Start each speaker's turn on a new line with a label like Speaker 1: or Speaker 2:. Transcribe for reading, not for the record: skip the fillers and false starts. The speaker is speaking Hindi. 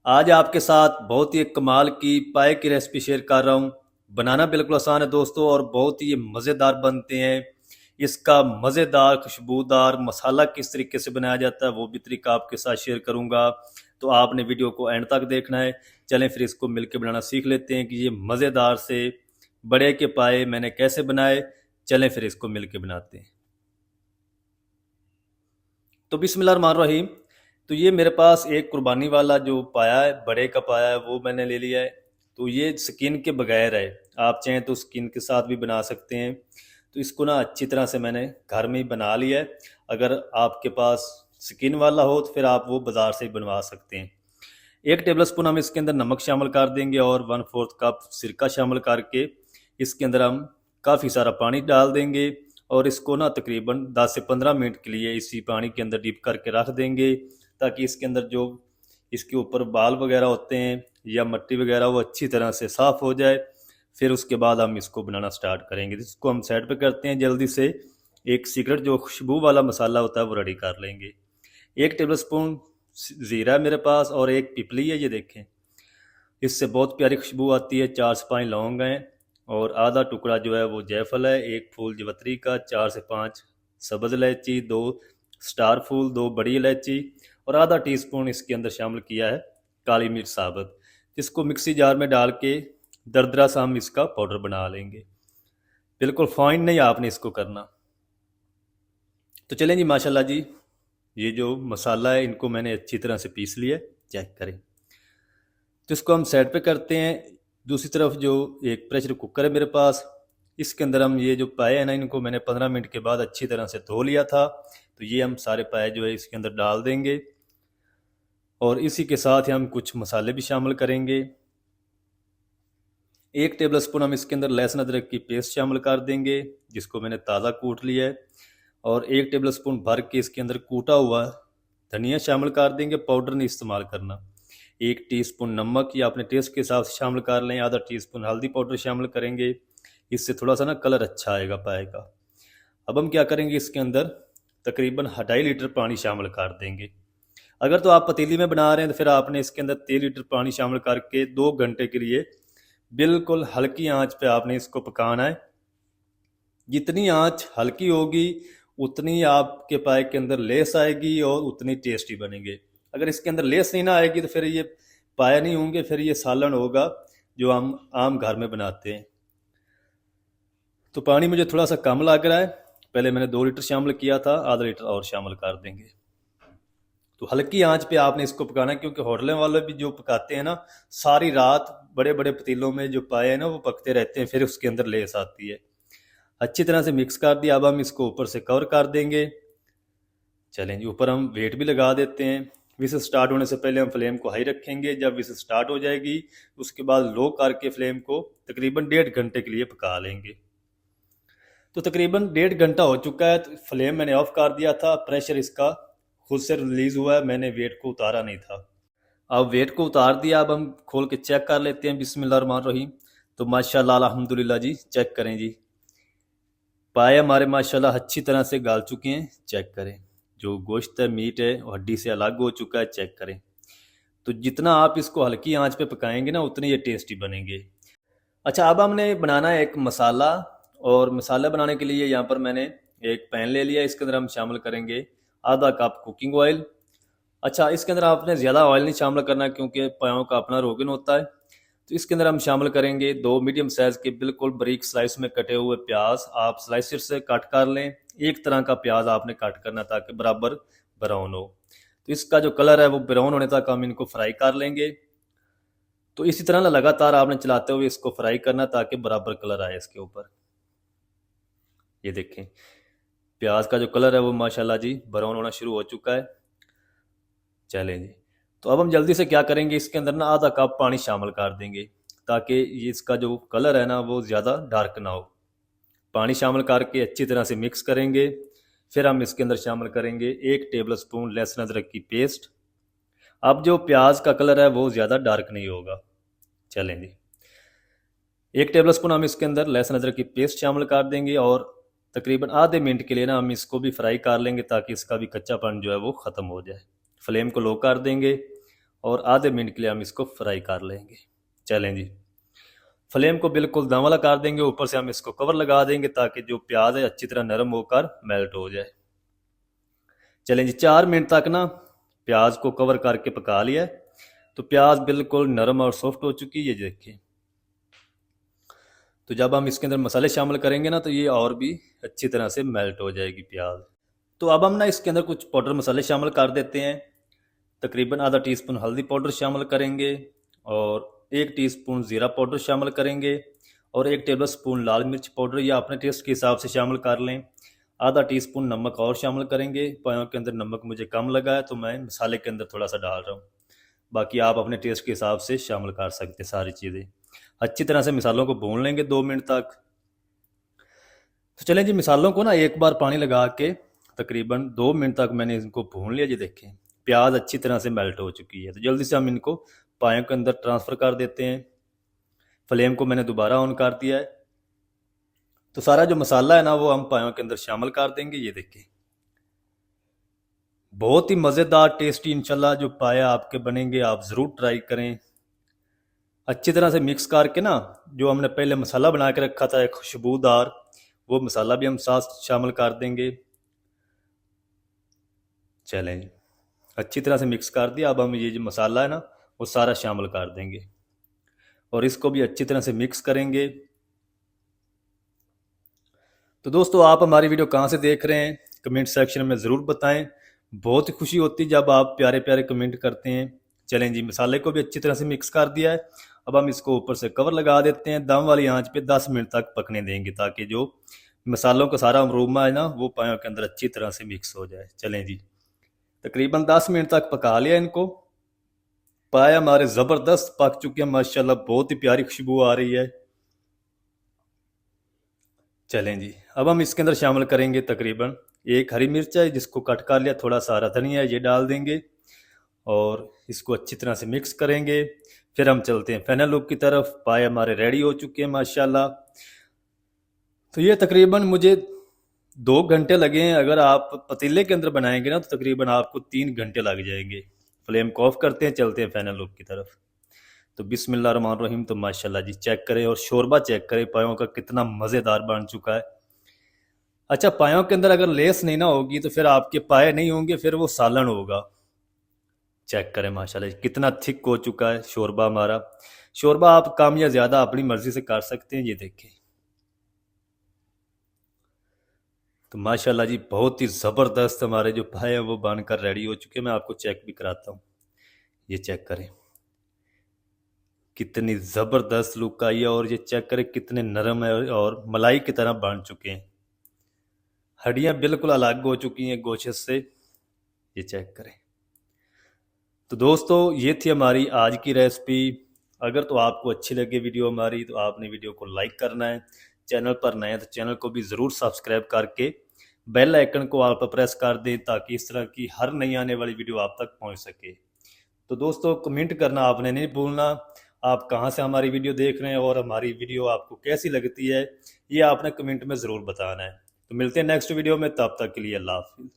Speaker 1: आज आपके साथ बहुत ही एक कमाल की पाए की रेसिपी शेयर कर रहा हूँ। बनाना बिल्कुल आसान है दोस्तों और बहुत ही मज़ेदार बनते हैं। इसका मज़ेदार खुशबूदार मसाला किस तरीके से बनाया जाता है वो भी तरीका आपके साथ शेयर करूँगा। तो आपने वीडियो को एंड तक देखना है। चलें फिर इसको मिलकर बनाना सीख लेते हैं कि ये मज़ेदार से बड़े के पाए मैंने कैसे बनाए। चलें फिर इसको मिलकर बनाते हैं। तो बिस्मिल्लाहिर्रहमानिर्रहीम। तो ये मेरे पास एक कुर्बानी वाला जो पाया है, बड़े का पाया है, वो मैंने ले लिया है। तो ये स्किन के बगैर है। आप चाहें तो स्किन के साथ भी बना सकते हैं। तो इसको ना अच्छी तरह से मैंने घर में ही बना लिया है। अगर आपके पास स्किन वाला हो तो फिर आप वो बाज़ार से ही बनवा सकते हैं। 1 टेबल स्पून हम इसके अंदर नमक शामिल कर देंगे और 1/4 कप सिरका शामिल करके इसके अंदर हम काफ़ी सारा पानी डाल देंगे और इसको ना तकरीबन 10 से 15 मिनट के लिए इसी पानी के अंदर डिप करके रख देंगे, ताकि इसके अंदर जो इसके ऊपर बाल वगैरह होते हैं या मिट्टी वगैरह वो अच्छी तरह से साफ़ हो जाए। फिर उसके बाद हम इसको बनाना स्टार्ट करेंगे। इसको हम साइड पे करते हैं जल्दी से। एक सीक्रेट जो खुशबू वाला मसाला होता है वो रेडी कर लेंगे। 1 टेबल स्पून ज़ीरा है मेरे पास और एक पिपली है, ये देखें। इससे बहुत प्यारी खुशबू आती है। 4 से 5 लौंग हैं और आधा टुकड़ा जो है वो जायफल है। एक फूल जवतरी का, 4 से 5 सब्ज़ इलायची, 2 स्टार फूल, 2 बड़ी इलायची और आधा टीस्पून इसके अंदर शामिल किया है काली मिर्च साबुत। इसको मिक्सी जार में डाल के दरदरा सा हम इसका पाउडर बना लेंगे। बिल्कुल फाइन नहीं आपने इसको करना। तो चलें जी, माशाल्लाह जी, ये जो मसाला है इनको मैंने अच्छी तरह से पीस लिया। चेक करें। तो इसको हम साइड पे करते हैं। दूसरी तरफ जो एक प्रेशर कुकर है मेरे पास, इसके अंदर हम ये जो पाए हैं ना, इनको मैंने 15 मिनट के बाद अच्छी तरह से धो लिया था। तो ये हम सारे पाए जो है इसके अंदर डाल देंगे और इसी के साथ ही हम कुछ मसाले भी शामिल करेंगे। 1 टेबल स्पून हम इसके अंदर लहसुन अदरक की पेस्ट शामिल कर देंगे, जिसको मैंने ताज़ा कूट लिया है। और 1 टेबल स्पून भर के इसके अंदर कूटा हुआ धनिया शामिल कर देंगे, पाउडर नहीं इस्तेमाल करना। 1 टीस्पून नमक या अपने टेस्ट के हिसाब से शामिल कर लें। आधा टीस्पून हल्दी पाउडर शामिल करेंगे, इससे थोड़ा सा ना कलर अच्छा आएगा पाए का। अब हम क्या करेंगे, इसके अंदर तकरीबन 2.5 लीटर पानी शामिल कर देंगे। अगर तो आप पतीली में बना रहे हैं तो फिर आपने इसके अंदर 3 लीटर पानी शामिल करके 2 घंटे के लिए बिल्कुल हल्की आंच पे आपने इसको पकाना है। जितनी आंच हल्की होगी उतनी आपके पाए के अंदर लेस आएगी और उतनी टेस्टी बनेंगे। अगर इसके अंदर लेस नहीं ना आएगी तो फिर ये पाए नहीं होंगे, फिर ये सालन होगा जो हम आम घर में बनाते हैं। तो पानी मुझे थोड़ा सा कम लग रहा है, पहले मैंने 2 लीटर शामिल किया था, आधा लीटर और शामिल कर देंगे। तो हल्की आंच पे आपने इसको पकाना है, क्योंकि होटलें वाले भी जो पकाते हैं ना, सारी रात बड़े बड़े पतीलों में जो पाए हैं ना वो पकते रहते हैं, फिर उसके अंदर लेस आती है। अच्छी तरह से मिक्स कर दिया। अब हम इसको ऊपर से कवर कर देंगे। चलें जी, ऊपर हम वेट भी लगा देते हैं। विसल स्टार्ट होने से पहले हम फ्लेम को हाई रखेंगे। जब विसल स्टार्ट हो जाएगी उसके बाद लो करके फ्लेम को तकरीबन 1.5 घंटे के लिए पका लेंगे। तो तकरीबन 1.5 घंटा हो चुका है। तो फ्लेम मैंने ऑफ कर दिया था, प्रेशर इसका खुद से रिलीज़ हुआ है, मैंने वेट को उतारा नहीं था। अब वेट को उतार दिया। अब हम खोल के चेक कर लेते हैं। बिस्मिल्लाहिर्रहमानिर्रहीम। तो माशाल्लाह अल्हम्दुलिल्लाह जी, चेक करें जी, पाए हमारे माशाल्लाह अच्छी तरह से गाल चुके हैं। चेक करें, जो गोश्त है, मीट है, वो हड्डी से अलग हो चुका है। चेक करें। तो जितना आप इसको हल्की आंच पे पकाएंगे ना उतने ये टेस्टी बनेंगे। अच्छा, अब हमने बनाना है एक मसाला। और मसाला बनाने के लिए यहाँ पर मैंने एक पैन ले लिया। इसके अंदर हम शामिल करेंगे आधा कप कुकिंग ऑयल। अच्छा, इसके अंदर आपने ज़्यादा ऑयल नहीं शामिल करना, क्योंकि पायों का अपना रोगन होता है। तो इसके अंदर हम शामिल करेंगे 2 मीडियम साइज़ के बिल्कुल बारीक स्लाइस में कटे हुए प्याज। आप स्लाइसर से कट कर लें। एक तरह का प्याज आपने कट करना ताकि बराबर ब्राउन हो। तो इसका जो कलर है वो ब्राउन होने तक हम इनको फ्राई कर लेंगे। तो इसी तरह ना लगातार आपने चलाते हुए इसको फ्राई करना ताकि बराबर कलर आए इसके ऊपर। ये देखें, प्याज का जो कलर है वो माशाल्लाह जी ब्राउन होना शुरू हो चुका है। चलें जी, तो अब हम जल्दी से क्या करेंगे, इसके अंदर ना आधा कप पानी शामिल कर देंगे, ताकि ये इसका जो कलर है ना वो ज़्यादा डार्क ना हो। पानी शामिल करके अच्छी तरह से मिक्स करेंगे। फिर हम इसके अंदर शामिल करेंगे 1 टेबल स्पून लहसुन अदरक की पेस्ट। अब जो प्याज का कलर है वो ज़्यादा डार्क नहीं होगा। चलें जी, 1 टेबल स्पून हम इसके अंदर लहसुन अदरक की पेस्ट शामिल कर देंगे और तकरीबन आधे मिनट के लिए ना हम इसको भी फ्राई कर लेंगे, ताकि इसका भी कच्चापन जो है वो ख़त्म हो जाए। फ्लेम को लो कर देंगे और आधे मिनट के लिए हम इसको फ्राई कर लेंगे। चलें जी, फ्लेम को बिल्कुल दम वाला कर देंगे, ऊपर से हम इसको कवर लगा देंगे ताकि जो प्याज है अच्छी तरह नरम होकर मेल्ट हो जाए। चलें जी, 4 मिनट तक ना प्याज को कवर करके पका लिया है, तो प्याज बिल्कुल नरम और सॉफ्ट हो चुकी है, ये देखिए। तो जब हम इसके अंदर मसाले शामिल करेंगे ना तो ये और भी अच्छी तरह से मेल्ट हो जाएगी प्याज। तो अब हम ना इसके अंदर कुछ पाउडर मसाले शामिल कर देते हैं। तकरीबन आधा टीस्पून हल्दी पाउडर शामिल करेंगे और 1 टीस्पून ज़ीरा पाउडर शामिल करेंगे और 1 टेबल स्पून लाल मिर्च पाउडर या अपने टेस्ट के हिसाब से शामिल कर लें। आधा टीस्पून नमक और शामिल करेंगे। पायों के अंदर नमक मुझे कम लगा है तो मैं मसाले के अंदर थोड़ा सा डाल रहा हूँ, बाकी आप अपने टेस्ट के हिसाब से शामिल कर सकते हैं सारी चीज़ें। अच्छी तरह से मसालों को भून लेंगे 2 मिनट तक। तो चलें जी, मसालों को ना एक बार पानी लगा के तकरीबन 2 मिनट तक मैंने इनको भून लिया। जी देखें, प्याज अच्छी तरह से मेल्ट हो चुकी है। तो जल्दी से हम इनको पायों के अंदर ट्रांसफ़र कर देते हैं। फ्लेम को मैंने दोबारा ऑन कर दिया है। तो सारा जो मसाला है ना वो हम पायों के अंदर शामिल कर देंगे। ये देखें, बहुत ही मज़ेदार टेस्टी इंशाल्लाह जो पाया आपके बनेंगे, आप ज़रूर ट्राई करें। अच्छी तरह से मिक्स करके ना जो हमने पहले मसाला बना के रखा था एक खुशबूदार, वो मसाला भी हम साथ शामिल कर देंगे। चलें, अच्छी तरह से मिक्स कर दिया। अब हम ये जो मसाला है ना वो सारा शामिल कर देंगे और इसको भी अच्छी तरह से मिक्स करेंगे। तो दोस्तों, आप हमारी वीडियो कहाँ से देख रहे हैं कमेंट सेक्शन में ज़रूर बताएं। बहुत ही खुशी होती है जब आप प्यारे प्यारे कमेंट करते हैं। चलें जी, मसाले को भी अच्छी तरह से मिक्स कर दिया है। अब हम इसको ऊपर से कवर लगा देते हैं। दम वाली आंच पे 10 मिनट तक पकने देंगे ताकि जो मसालों का सारा अरोमा है ना वो पायों के अंदर अच्छी तरह से मिक्स हो जाए। चलें जी, तकरीबन 10 मिनट तक पका लिया इनको। पाया हमारे ज़बरदस्त पक चुके हैं माशाल्लाह, बहुत ही प्यारी खुशबू आ रही है। चलें जी, अब हम इसके अंदर शामिल करेंगे तकरीबन 1 हरी मिर्च है जिसको कट कर लिया, थोड़ा सा हरा धनिया है ये डाल देंगे और इसको अच्छी तरह से मिक्स करेंगे। फिर हम चलते हैं फाइनल लुक की तरफ। पाए हमारे रेडी हो चुके हैं माशाल्लाह। तो ये तकरीबन मुझे 2 घंटे लगे हैं। अगर आप पतीले के अंदर बनाएंगे ना तो तकरीबन आपको 3 घंटे लग जाएंगे। फ्लेम को ऑफ करते हैं, चलते हैं फाइनल लुक की तरफ। तो बिस्मिल्लाहिर्रहमानिर्रहीम। तो माशाल्लाह जी, चेक करें और शोरबा चेक करें पायों का कितना मज़ेदार बन चुका है। अच्छा, पायों के अंदर अगर लेस नहीं ना होगी तो फिर आपके पाए नहीं होंगे, फिर वो सालन होगा। चेक करें माशाल्लाह कितना थिक हो चुका है शोरबा हमारा। शोरबा आप कम या ज़्यादा अपनी मर्ज़ी से कर सकते हैं। ये देखें, तो माशाल्लाह जी बहुत ही ज़बरदस्त हमारे जो पाए हैं वो बनकर रेडी हो चुके हैं। मैं आपको चेक भी कराता हूँ, ये चेक करें कितनी ज़बरदस्त लुक आई है और ये चेक करें कितने नरम है और मलाई की तरह बन चुके हैं। हड्डियाँ बिल्कुल अलग हो चुकी हैं गोश्त से, ये चेक करें। तो दोस्तों, ये थी हमारी आज की रेसिपी। अगर तो आपको अच्छी लगे वीडियो हमारी तो आपने वीडियो को लाइक करना है। चैनल पर नए हैं तो चैनल को भी ज़रूर सब्सक्राइब करके बेल आइकन को ऑल पर प्रेस कर दें ताकि इस तरह की हर नई आने वाली वीडियो आप तक पहुंच सके। तो दोस्तों, कमेंट करना आपने नहीं भूलना। आप कहां से हमारी वीडियो देख रहे हैं और हमारी वीडियो आपको कैसी लगती है ये आपने कमेंट में ज़रूर बताना है। तो मिलते हैं नेक्स्ट वीडियो में, तब तक के लिए अल्लाह हाफिज़।